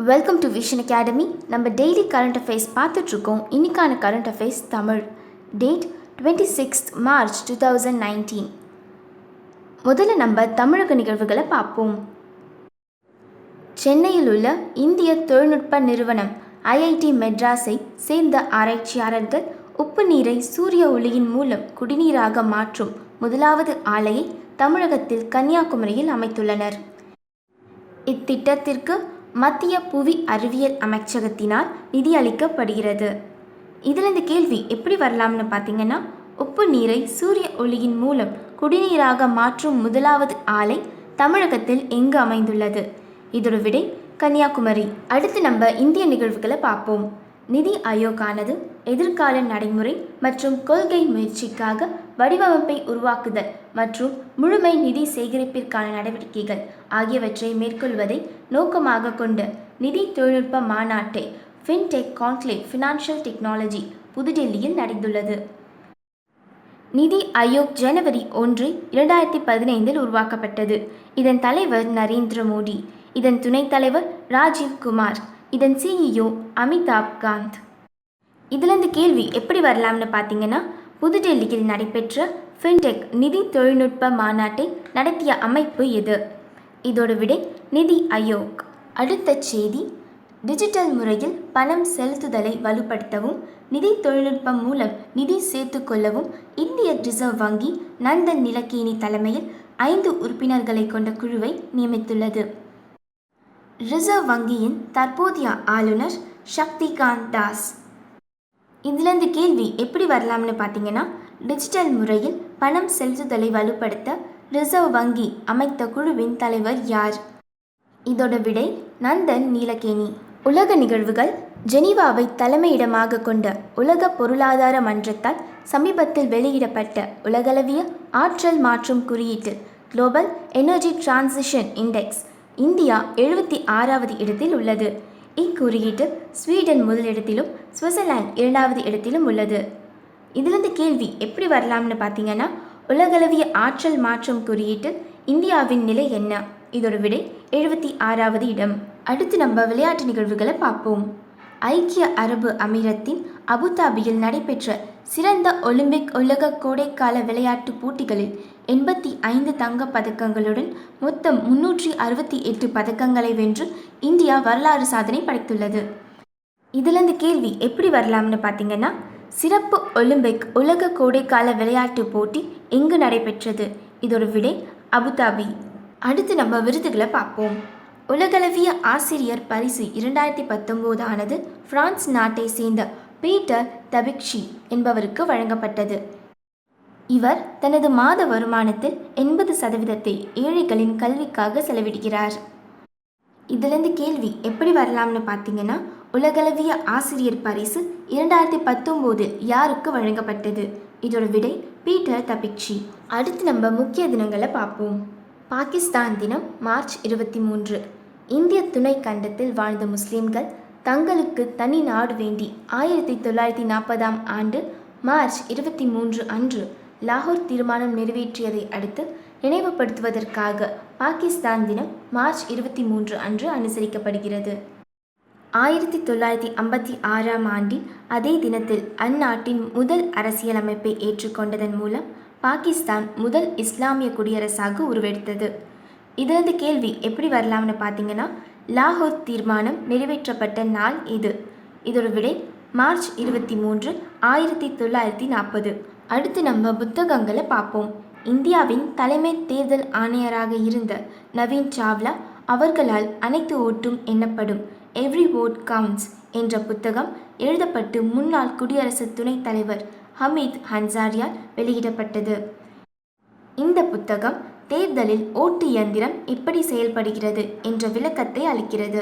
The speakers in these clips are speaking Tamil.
Welcome to vision academy. நம்ம டெய்லி கரண்ட் அஃபேர்ஸ் பார்த்துட்ருக்கோம். இன்றைக்கான current affairs Tamil. Date 26 March 2019. முதல்ல நம்ம தமிழக நிகழ்வுகளை பார்ப்போம். சென்னையில் உள்ள இந்திய தொழில்நுட்ப நிறுவனம் ஐஐடி மெட்ராஸை சேர்ந்த ஆராய்ச்சியாளர்கள் உப்பு நீரை சூரிய ஒளியின் மூலம் குடிநீராக மாற்றும் முதலாவது ஆலையை தமிழகத்தில் கன்னியாகுமரியில் அமைத்துள்ளனர். இத்திட்டத்திற்கு மத்திய புவி அறிவியல் அமைச்சகத்தினால் நிதி அளிக்கப்படுகிறது. இதில் இந்த கேள்வி எப்படி வரலாம்னு பார்த்தீங்கன்னா, உப்பு நீரை சூரிய ஒளியின் மூலம் குடிநீராக மாற்றும் முதலாவது ஆலை தமிழகத்தில் எங்கு அமைந்துள்ளது? இதோட விடை கன்னியாகுமரி. அடுத்து நம்ம இந்திய நிகழ்வுகளை பார்ப்போம். நிதி ஆயோக்கானது எதிர்கால நடைமுறை மற்றும் கொள்கை முயற்சிக்காக வடிவமைப்பை உருவாக்குதல் மற்றும் முழுமை நிதி சேகரிப்பிற்கான நடவடிக்கைகள் ஆகியவற்றை மேற்கொள்வதை நோக்கமாக கொண்ட நிதி தொழில்நுட்ப மாநாட்டை ஃபின்டெக் கான்க்ளேவ் ஃபினான்ஷியல் டெக்னாலஜி புதுடெல்லியில் நடந்துள்ளது. நிதி ஆயோக் ஜனவரி 1, 2015 உருவாக்கப்பட்டது. இதன் தலைவர் நரேந்திர மோடி, இதன் துணைத் தலைவர் ராஜீவ் குமார், இதன் சிஇஓ அமிதாப் காந்த். இதில் இந்த கேள்வி எப்படி வரலாம்னு பார்த்தீங்கன்னா, புதுடெல்லியில் நடைபெற்ற ஃபின்டெக் நிதி தொழில்நுட்ப மாநாட்டை நடத்திய அமைப்பு எது? இதோட விடை நிதி ஆயோக். அடுத்த செய்தி, டிஜிட்டல் முறையில் பணம் செலுத்துதலை வலுப்படுத்தவும் நிதி தொழில்நுட்பம் மூலம் நிதி சேர்த்து கொள்ளவும் இந்திய ரிசர்வ் வங்கி நந்தன் நிலக்கேனி தலைமையில் 5 உறுப்பினர்களை கொண்ட குழுவை நியமித்துள்ளது. ரிசர்வ் வங்கியின் தற்போதைய ஆளுநர் சக்திகாந்த் தாஸ். இதிலிருந்து கேள்வி எப்படி வரலாம்னு பார்த்தீங்கன்னா, டிஜிட்டல் முறையில் பணம் செலுத்துதலை வலுப்படுத்த ரிசர்வ் வங்கி அமைத்த குழுவின் தலைவர் யார்? இதோட விடை நந்தன் நீலகேனி. உலக நிகழ்வுகள். ஜெனீவாவை தலைமையிடமாக கொண்ட உலக பொருளாதார மன்றத்தால் சமீபத்தில் வெளியிடப்பட்ட உலகளவிய ஆற்றல் மாற்றும் குறியீட்டு global energy transition index India 76வது இடத்தில் உள்ளது. இக்குறியீட்டில் ஸ்வீடன் முதலிடத்திலும் சுவிட்சர்லாந்து 2வது இடத்திலும் உள்ளது. இதிலிருந்து கேள்வி எப்படி வரலாம்னு பார்த்தீங்கன்னா, உலகளவிய ஆற்றல் மாற்றும் குறியீட்டில் இந்தியாவின் நிலை என்ன? இதோட விடை 76வது இடம். அடுத்து நம்ம விளையாட்டு நிகழ்வுகளை பார்ப்போம். ஐக்கிய அரபு அமீரத்தின் அபுதாபியில் நடைபெற்ற சிறந்த ஒலிம்பிக் உலக கோடைக்கால விளையாட்டுப் போட்டிகளில் 85 தங்கப் பதக்கங்களுடன் மொத்தம் 368 பதக்கங்களை வென்று இந்தியா வரலாறு சாதனை படைத்துள்ளது. இதிலிருந்து கேள்வி எப்படி வரலாம்னு பார்த்தீங்கன்னா, சிறப்பு ஒலிம்பிக் உலக கோடைக்கால விளையாட்டுப் போட்டி எங்கு நடைபெற்றது? இதோட விடை அபுதாபி. அடுத்து நம்ம விருதுகளை பார்ப்போம். உலகளவிய ஆசிரியர் பரிசு 2019 ஆனது பிரான்ஸ் நாட்டை சேர்ந்த பீட்டர் தபிக்ஷி என்பவருக்கு வழங்கப்பட்டது. இவர் தனது மாத வருமானத்தில் 80% ஏழைகளின் கல்விக்காக செலவிடுகிறார். இதிலிருந்து கேள்வி எப்படி வரலாம்னு பார்த்தீங்கன்னா, உலகளவிய ஆசிரியர் பரிசு 2019 யாருக்கு வழங்கப்பட்டது? இதோட விடை பீட்டர் தபிக்ஷி. அடுத்து நம்ம முக்கிய தினங்களை பார்ப்போம். பாகிஸ்தான் தினம் மார்ச் 23. இந்திய துணை கண்டத்தில் வாழ்ந்த முஸ்லிம்கள் தங்களுக்கு தனி நாடு வேண்டி 1940ஆம் ஆண்டு மார்ச் 23 அன்று லாகூர் தீர்மானம் நிறைவேற்றியதை அடுத்து நினைவுபடுத்துவதற்காக பாகிஸ்தான் தினம் மார்ச் 23 அன்று அனுசரிக்கப்படுகிறது. 1956ஆம் ஆண்டில் அதே தினத்தில் அந்நாட்டின் முதல் அரசியலமைப்பை ஏற்றுக்கொண்டதன் மூலம் பாகிஸ்தான் முதல் இஸ்லாமிய குடியரசாக உருவெடுத்தது. இதிலிருந்து கேள்வி எப்படி வரலாம்னு பார்த்தீங்கன்னா, லாகூர் தீர்மானம் நிறைவேற்றப்பட்ட நாள் எது? இதோட விடை மார்ச் 23, 1940. அடுத்து நம்ம புத்தகங்களை பார்ப்போம். இந்தியாவின் தலைமை தேர்தல் ஆணையராக இருந்த நவீன் சாவ்லா அவர்களால் அனைத்து ஓட்டும் எண்ணப்படும் எவ்ரி வோட் கவுண்ட்ஸ் என்ற புத்தகம் எழுதப்பட்டு முன்னாள் குடியரசு துணைத் தலைவர் ஹமீத் அன்சாரியால் வெளியிடப்பட்டது. இந்த புத்தகம் தேர்தலில் ஓட்டு இயந்திரம் எப்படி செயல்படுகிறது என்ற விளக்கத்தை அளிக்கிறது.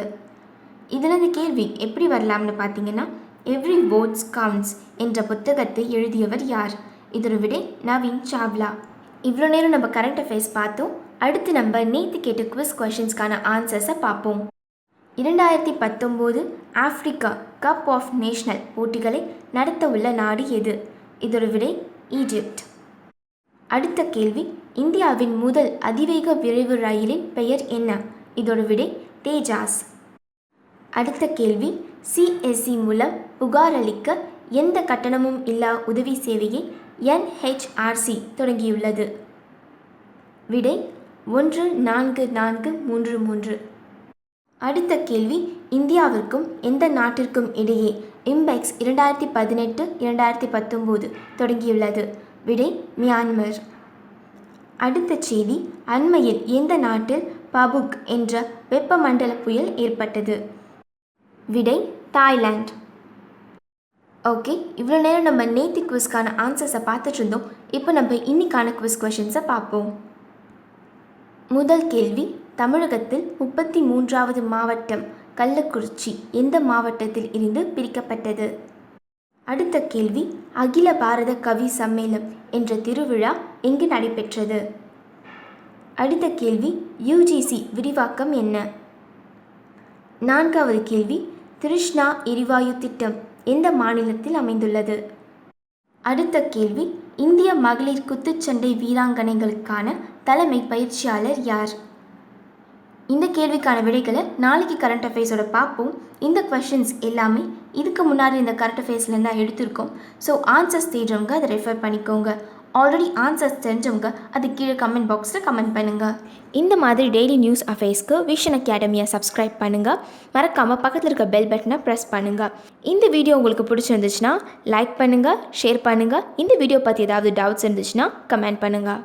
இதிலிருந்து கேள்வி எப்படி வரலாம்னு பார்த்தீங்கன்னா, எவ்ரி வோட்ஸ் கவுண்ட்ஸ் என்ற புத்தகத்தை எழுதியவர் யார்? இதோட விடை நவீன் சாவ்லா. இவ்வளோ நேரம் நம்ம கரண்ட் அஃபேர்ஸ் பார்த்தோம். அடுத்து நம்ம நேற்று கேட்ட குவிஸ் கொஷின்ஸ்க்கான ஆன்சர்ஸை பார்ப்போம். 2019 ஆப்பிரிக்கா கப் ஆஃப் நேஷனல் போட்டிகளை நடத்த உள்ள நாடு எது? இதோட விடை ஈஜிப்ட். அடுத்த கேள்வி, இந்தியாவின் முதல் அதிவேக விரைவு ரயிலின் பெயர் என்ன? இதோட விடை தேஜாஸ். அடுத்த கேள்வி, சிஎஸ்சி மூலம் புகார் அளிக்க எந்த கட்டணமும் இல்லா உதவி சேவையை என்ஹெச்ஆர்சி தொடங்கியுள்ளது? விடை 144433. அடுத்த கேள்வி, இந்தியாவிற்கும் எந்த நாட்டிற்கும் இடையே இம்பெக்ஸ் 2018-2019 தொடங்கியுள்ளது? விடை மியான்மர். அடுத்த செய்தி, அண்மையில் எந்த நாட்டில் பபுக் என்ற வெப்பமண்டல புயல் ஏற்பட்டது? விடை தாய்லாந்து. ஓகே, இவ்வளோ நேரம் நம்ம நேற்று குவிஸ்க்கான ஆன்சர்ஸை பார்த்துட்டு இருந்தோம். இப்போ நம்ம இன்னைக்கான குவிஸ் கொஷின்ஸை பார்ப்போம். முதல் கேள்வி, தமிழகத்தில் 33வது மாவட்டம் கள்ளக்குறிச்சி எந்த மாவட்டத்தில் இருந்து பிரிக்கப்பட்டது? அடுத்த கேள்வி, அகில பாரத கவி சம்மேளம் என்ற திருவிழா எங்கு நடைபெற்றது? அடுத்த கேள்வி, யுஜிசி விரிவாக்கம் என்ன? நான்காவது கேள்வி, கிருஷ்ணா எரிவாயு திட்டம் எந்த மாநிலத்தில் அமைந்துள்ளது? அடுத்த கேள்வி, இந்திய மகளிர் குத்துச்சண்டை வீராங்கனைகளுக்கான தலைமை பயிற்சியாளர் யார்? இந்த கேள்விக்கான விடைகளை நாளைக்கு கரண்ட் அஃபேர்ஸோட பார்ப்போம். இந்த கொஷின்ஸ் எல்லாமே இதுக்கு முன்னாடி இந்த கரண்ட் அஃபேர்ஸ்லேருந்து தான் எடுத்திருக்கோம். ஸோ ஆன்சர்ஸ் தெரிஞ்சவங்க அதை ரெஃபர் பண்ணிக்கோங்க. ஆல்ரெடி ஆன்சர்ஸ் தெரிஞ்சவங்க அது கீழே கமெண்ட் பாக்ஸில் கமெண்ட் பண்ணுங்கள். இந்த மாதிரி டெய்லி நியூஸ் அஃபேர்ஸ்க்கு விஷன் அகாடமியை சப்ஸ்கிரைப் பண்ணுங்கள். மறக்காமல் பக்கத்தில் இருக்க பெல் பட்டனை ப்ரெஸ் பண்ணுங்கள். இந்த வீடியோ உங்களுக்கு பிடிச்சிருந்துச்சுன்னா லைக் பண்ணுங்கள், ஷேர் பண்ணுங்கள். இந்த வீடியோ பற்றி ஏதாவது டவுட்ஸ் இருந்துச்சுன்னா கமெண்ட் பண்ணுங்கள்.